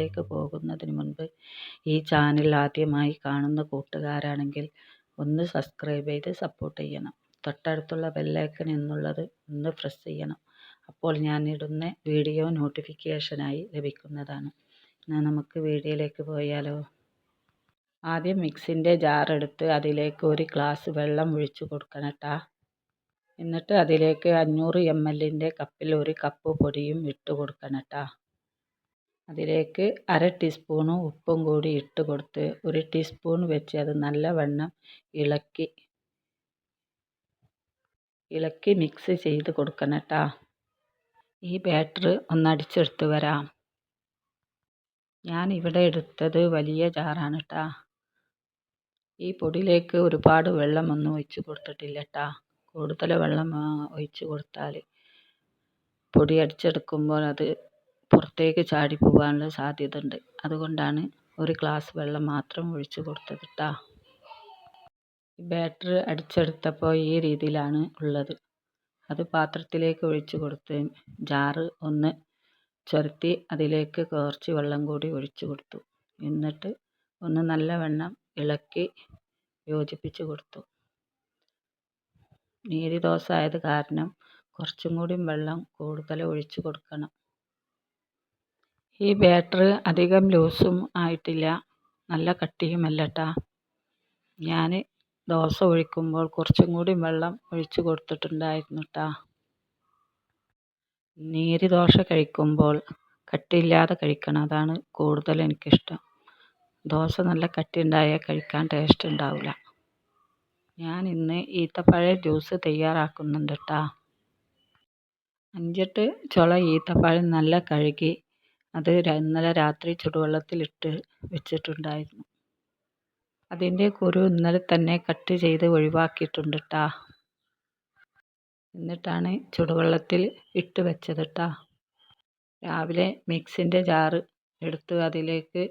വീഡിയോയിലേക്ക് പോകുന്നതിന് മുൻപ് ഈ ചാനൽ ആദ്യമായി കാണുന്ന കൂട്ടുകാരാണെങ്കിൽ ഒന്ന് സബ്സ്ക്രൈബ് ചെയ്ത് സപ്പോർട്ട് ചെയ്യണം. തൊട്ടടുത്തുള്ള ബെല്ലൈക്കൺ എന്നുള്ളത് ഒന്ന് പ്രസ് ചെയ്യണം. അപ്പോൾ ഞാൻ ഇടുന്ന വീഡിയോ നോട്ടിഫിക്കേഷനായി ലഭിക്കുന്നതാണ്. എന്നാൽ നമുക്ക് വീഡിയോയിലേക്ക് പോയാലോ. ആദ്യം മിക്സിൻ്റെ ജാർ എടുത്ത് അതിലേക്ക് 1 ഗ്ലാസ് വെള്ളം ഒഴിച്ചു കൊടുക്കണം കേട്ടോ. എന്നിട്ട് അതിലേക്ക് 500 ml കപ്പിൽ 1 കപ്പ് പൊടിയും ഇട്ട് കൊടുക്കണം കേട്ടോ. അതിലേക്ക് 1/2 ടീസ്പൂൺ ഉപ്പും കൂടി ഇട്ട് കൊടുത്ത് 1 ടീസ്പൂൺ വെച്ച് അത് നല്ലവണ്ണം ഇളക്കി മിക്സ് ചെയ്ത് കൊടുക്കണം കേട്ടോ. ഈ ബാറ്റർ ഒന്ന് അടിച്ചെടുത്ത് വരാം. ഞാൻ ഇവിടെ എടുത്തത് വലിയ ജാറാണ് കേട്ടോ. ഈ പൊടിയിലേക്ക് ഒരുപാട് വെള്ളമൊന്നും ഒഴിച്ച് കൊടുത്തിട്ടില്ല കേട്ടോ. കൂടുതൽ വെള്ളം ഒഴിച്ച് കൊടുത്താൽ പൊടി അടിച്ചെടുക്കുമ്പോൾ അത് പുറത്തേക്ക് ചാടി പോകാനുള്ള സാധ്യത ഉണ്ട്. അതുകൊണ്ടാണ് 1 ഗ്ലാസ് വെള്ളം മാത്രം ഒഴിച്ച് കൊടുത്തത് കേട്ടോ. ബാറ്റർ അടിച്ചെടുത്തപ്പോൾ ഈ രീതിയിലാണ് ഉള്ളത്. അത് പാത്രത്തിലേക്ക് ഒഴിച്ച് കൊടുത്ത് ജാറ് ഒന്ന് ചുരത്തി അതിലേക്ക് കുറച്ച് വെള്ളം കൂടി ഒഴിച്ച് കൊടുത്തു. എന്നിട്ട് ഒന്ന് നല്ലവണ്ണം ഇളക്കി യോജിപ്പിച്ച് കൊടുത്തു. നീര് ദോശ ആയത് കാരണം കുറച്ചും കൂടി വെള്ളം കൂടുതൽ ഒഴിച്ച് കൊടുക്കണം. ഈ ബാറ്റർ അധികം ലൂസും ആയിട്ടില്ല, നല്ല കട്ടിയുമല്ല കേട്ടോ. ഞാൻ ദോശ ഒഴിക്കുമ്പോൾ കുറച്ചും കൂടി വെള്ളം ഒഴിച്ച് കൊടുത്തിട്ടുണ്ടായിരുന്നു കേട്ടോ. നീര് ദോശ കഴിക്കുമ്പോൾ കട്ടിയില്ലാതെ കഴിക്കണം, അതാണ് കൂടുതൽ എനിക്കിഷ്ടം. ദോശ നല്ല കട്ടിയുണ്ടായാൽ കഴിക്കാൻ ടേസ്റ്റ് ഉണ്ടാവില്ല. ഞാൻ ഇന്ന് ഈത്തപ്പഴം ജ്യൂസ് തയ്യാറാക്കുന്നുണ്ട് കേട്ടോ. 5-8 ചുള ഈത്തപ്പഴം നല്ല കഴുകി അത് ഇന്നലെ രാത്രി ചുടുവെള്ളത്തിലിട്ട് വെച്ചിട്ടുണ്ടായിരുന്നു. അതിൻ്റെ കുരു ഇന്നലെ തന്നെ കട്ട് ചെയ്ത് ഒഴിവാക്കിയിട്ടുണ്ട് കേട്ടോ. എന്നിട്ടാണ് ചുടുവെള്ളത്തിൽ ഇട്ട് വെച്ചത് കേട്ടോ. രാവിലെ മിക്സിൻ്റെ ജാറ് എടുത്ത് അതിലേക്ക്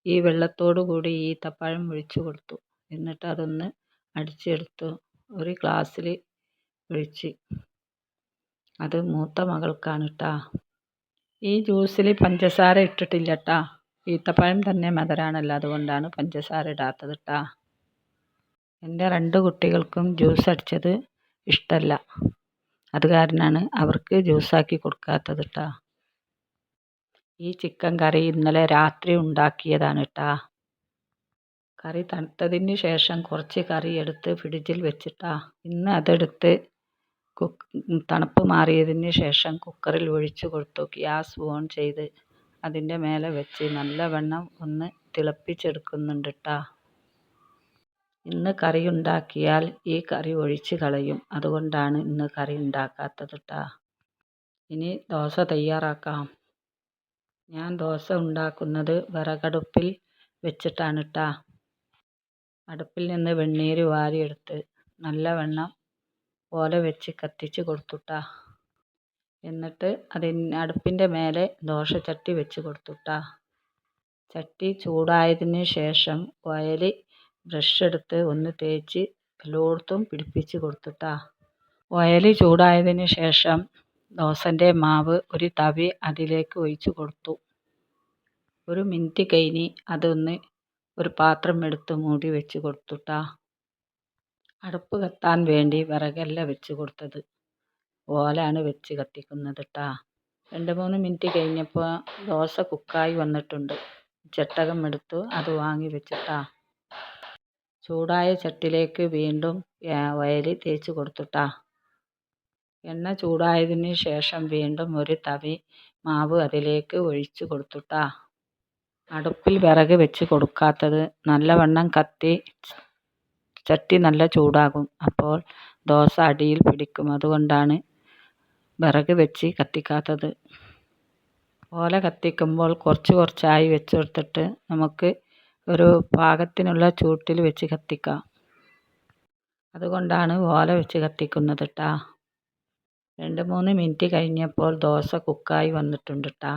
ഈ വെള്ളത്തോടു കൂടി ഈത്തപ്പഴം ഒഴിച്ചു കൊടുത്തു. എന്നിട്ട് അതൊന്ന് അടിച്ചെടുത്തു 1 ഗ്ലാസ്സിൽ ഒഴിച്ച്. അത് മൂത്ത മകൾക്കാണ് കേട്ടോ. ഈ ജ്യൂസിൽ പഞ്ചസാര ഇട്ടിട്ടില്ല കേട്ടോ. ഈത്തപ്പഴം തന്നെ മധുരമാണല്ലോ, അതുകൊണ്ടാണ് പഞ്ചസാര ഇടാത്തത് കേട്ടോ. എൻ്റെ 2 കുട്ടികൾക്കും ജ്യൂസ് അടിച്ചത് ഇഷ്ടമല്ല, അത് കാരണമാണ് അവർക്ക് ജ്യൂസാക്കി കൊടുക്കാത്തത് കേട്ടോ. ഈ ചിക്കൻ കറി ഇന്നലെ രാത്രി ഉണ്ടാക്കിയതാണ് കേട്ടോ. കറി തണുത്തതിന് ശേഷം കുറച്ച് കറി എടുത്ത് ഫ്രിഡ്ജിൽ വെച്ചിട്ടാ. ഇന്ന് അതെടുത്ത് തണുപ്പ് മാറിയതിന് ശേഷം കുക്കറിൽ ഒഴിച്ചു കൊടുത്തു. ഗ്യാസ് ഓൺ ചെയ്ത് അതിൻ്റെ മേലെ വെച്ച് നല്ലവണ്ണം ഒന്ന് തിളപ്പിച്ചെടുക്കുന്നുണ്ട് കേട്ടോ. ഇന്ന് കറി ഉണ്ടാക്കിയാൽ ഈ കറി ഒഴിച്ച് കളയും, അതുകൊണ്ടാണ് ഇന്ന് കറി ഉണ്ടാക്കാത്തത് കേട്ടോ. ഇനി ദോശ തയ്യാറാക്കാം. ഞാൻ ദോശ ഉണ്ടാക്കുന്നത് വിറകടുപ്പിൽ വെച്ചിട്ടാണ് കേട്ടോ. അടുപ്പിൽ നിന്ന് വെണ്ണീര് വാരിയെടുത്ത് നല്ലവണ്ണം ഓല വെച്ച് കത്തിച്ച് കൊടുത്തു കേട്ടോ. എന്നിട്ട് അടുപ്പിൻ്റെ മേലെ ദോശച്ചട്ടി വെച്ച് കൊടുത്തു കേട്ടോ. ചട്ടി ചൂടായതിന് ശേഷം ഓയിൽ ബ്രഷ് എടുത്ത് ഒന്ന് തേച്ച് എല്ലായിടത്തും പിടിപ്പിച്ച് കൊടുത്തു കേട്ടോ. ഓയിൽ ചൂടായതിന് ശേഷം ദോശൻ്റെ മാവ് ഒരു തവി അതിലേക്ക് ഒഴിച്ച് കൊടുത്തു. 1 മിനിറ്റ് കഴിഞ്ഞ് അതൊന്ന് ഒരു പാത്രം എടുത്ത് മൂടി വെച്ച് കൊടുത്തു കേട്ടോ. അടുപ്പ് കത്താൻ വേണ്ടി വിറകല്ല വെച്ച് കൊടുത്തത്, ഓലാണ് വെച്ച് കത്തിക്കുന്നത് കേട്ടോ. 2-3 മിനിറ്റ് കഴിഞ്ഞപ്പോൾ ദോശ കുക്കായി വന്നിട്ടുണ്ട്. ചട്ടകം എടുത്തു അത് വാങ്ങി വെച്ചിട്ടാ. ചൂടായ ചട്ടിയിലേക്ക് വീണ്ടും ഓയിൽ തേച്ച് കൊടുത്തു കേട്ടോ. എണ്ണ ചൂടായതിന് ശേഷം വീണ്ടും ഒരു തവി മാവ് അതിലേക്ക് ഒഴിച്ച് കൊടുത്തു കേട്ടോ. അടുപ്പിൽ വിറക് വെച്ച് കൊടുക്കാത്തത് നല്ലവണ്ണം കത്തി ചട്ടി നല്ല ചൂടാകും, അപ്പോൾ ദോശ അടിയിൽ പിടിക്കും, അതുകൊണ്ടാണ് വിറക് വെച്ച് കത്തിക്കാത്തത്. ഓല കത്തിക്കുമ്പോൾ കുറച്ചായി വെച്ച് കൊടുത്തിട്ട് നമുക്ക് ഒരു പാകത്തിനുള്ള ചൂട്ടിൽ വെച്ച് കത്തിക്കാം, അതുകൊണ്ടാണ് ഓല വെച്ച് കത്തിക്കുന്നത് കേട്ടോ. 2-3 മിനിറ്റ് കഴിഞ്ഞപ്പോൾ ദോശ കുക്കായി വന്നിട്ടുണ്ട് കേട്ടോ.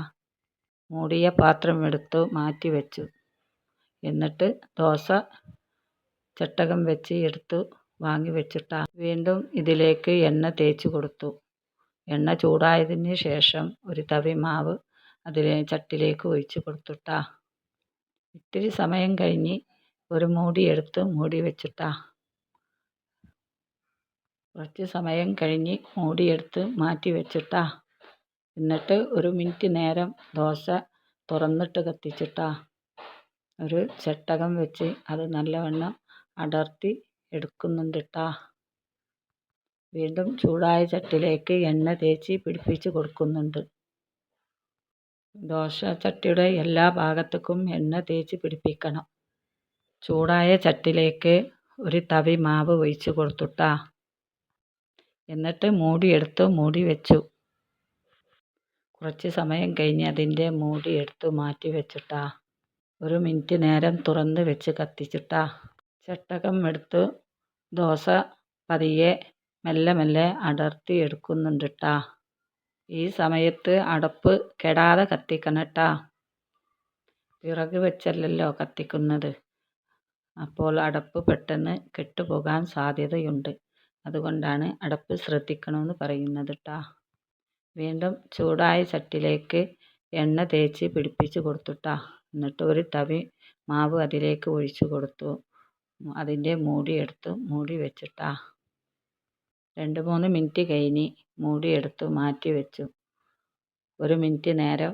മൂടിയ പാത്രം എടുത്ത് മാറ്റി വെച്ചു. എന്നിട്ട് ദോശ ചട്ടകം വെച്ച് എടുത്ത് വാങ്ങി വെച്ചിട്ടാ. വീണ്ടും ഇതിലേക്ക് എണ്ണ തേച്ച് കൊടുത്തു. എണ്ണ ചൂടായതിന് ശേഷം ഒരു തവി മാവ് ചട്ടിയിലേക്ക് ഒഴിച്ച് കൊടുത്തുട്ടാ. ഇത്തിരി സമയം കഴിഞ്ഞ് ഒരു മൂടി എടുത്ത് മൂടി വെച്ചിട്ടാ. കുറച്ച് സമയം കഴിഞ്ഞ് മൂടിയെടുത്ത് മാറ്റി വെച്ചിട്ടാ. എന്നിട്ട് ഒരു മിനിറ്റ് നേരം ദോശ തുറന്നിട്ട് കത്തിച്ചിട്ടാ. ഒരു ചട്ടകം വെച്ച് അത് നല്ലവണ്ണം അടർത്തി എടുക്കുന്നുണ്ടിട്ടാ. വീണ്ടും ചൂടായ ചട്ടിയിലേക്ക് എണ്ണ തേച്ച് പിടിപ്പിച്ച് കൊടുക്കുന്നുണ്ട്. ദോശ ചട്ടിയുടെ എല്ലാ ഭാഗത്തേക്കും എണ്ണ തേച്ച് പിടിപ്പിക്കണം. ചൂടായ ചട്ടിയിലേക്ക് ഒരു തവി മാവ് ഒഴിച്ച് കൊടുത്തുട്ടാ. എന്നിട്ട് മൂടിയെടുത്ത് മൂടി വെച്ചു. കുറച്ച് സമയം കഴിഞ്ഞ് അതിൻ്റെ മൂടി എടുത്ത് മാറ്റി വെച്ചിട്ടാ. ഒരു മിനിറ്റ് നേരം തുറന്ന് വെച്ച് കത്തിച്ചിട്ടാ. ചട്ടകം എടുത്ത് ദോശ പതിയെ മെല്ലെ മെല്ലെ അടർത്തി എടുക്കുന്നുണ്ടിട്ടാ. ഈ സമയത്ത് അടപ്പ് കെടാതെ കത്തിക്കണട്ടാ. വിറക് വെച്ചല്ലല്ലോ കത്തിക്കുന്നത്. അപ്പോൾ അടപ്പ് പെട്ടെന്ന് കെട്ടുപോകാൻ സാധ്യതയുണ്ട്. അതുകൊണ്ടാണ് അടപ്പ് ശ്രദ്ധിക്കണമെന്ന് പറയുന്നത് ട്ടാ. വീണ്ടും ചൂടായ ചട്ടിയിലേക്ക് എണ്ണ തേച്ച് പിടിപ്പിച്ച് കൊടുത്തുട്ടാ. എന്നിട്ട് ഒരു തവി മാവ് അതിലേക്ക് ഒഴിച്ചു കൊടുത്തു. അതിൻ്റെ മൂടി എടുത്ത് മൂടി വെച്ചിട്ടാ. 2-3 മിനിറ്റ് കഴിഞ്ഞ് മൂടി എടുത്ത് മാറ്റി വെച്ചു. ഒരു മിനിറ്റ് നേരം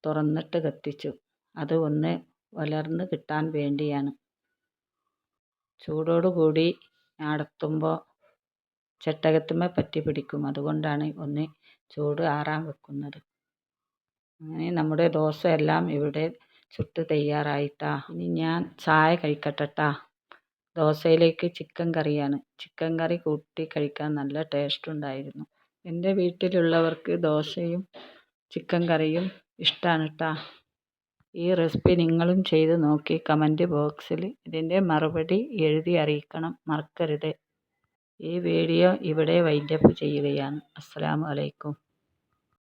തുറന്നിട്ട് കത്തിച്ചു. അത് ഒന്ന് വളർന്ന് കിട്ടാൻ വേണ്ടിയാണ്. ചൂടോടുകൂടി അടത്തുമ്പോൾ ചട്ടകത്തുമ്മേ പറ്റി പിടിക്കും. അതുകൊണ്ടാണ് ഒന്ന് ചൂട് ആറാൻ വെക്കുന്നത്. അങ്ങനെ നമ്മുടെ ദോശ എല്ലാം ഇവിടെ ചുട്ട് തയ്യാറായിട്ടാ. ഇനി ഞാൻ ചായ കഴിക്കട്ടെട്ടാ. ദോശയിലേക്ക് ചിക്കൻ കറിയാണ്. ചിക്കൻ കറി കൂട്ടി കഴിക്കാൻ നല്ല ടേസ്റ്റ് ഉണ്ടായിരുന്നു. എൻ്റെ വീട്ടിലുള്ളവർക്ക് ദോശയും ചിക്കൻ കറിയും ഇഷ്ടമാണ് ട്ടാ. ഈ റെസിപ്പി നിങ്ങളും ചെയ്ത് നോക്കി കമൻറ്റ് ബോക്സിൽ ഇതിൻ്റെ മറുപടി എഴുതി അറിയിക്കണം മറക്കരുത്. ഈ വീഡിയോ ഇവിടെ വൈൻഡപ്പ് ചെയ്യുകയാണ്. അസ്സലാമു അലൈക്കും.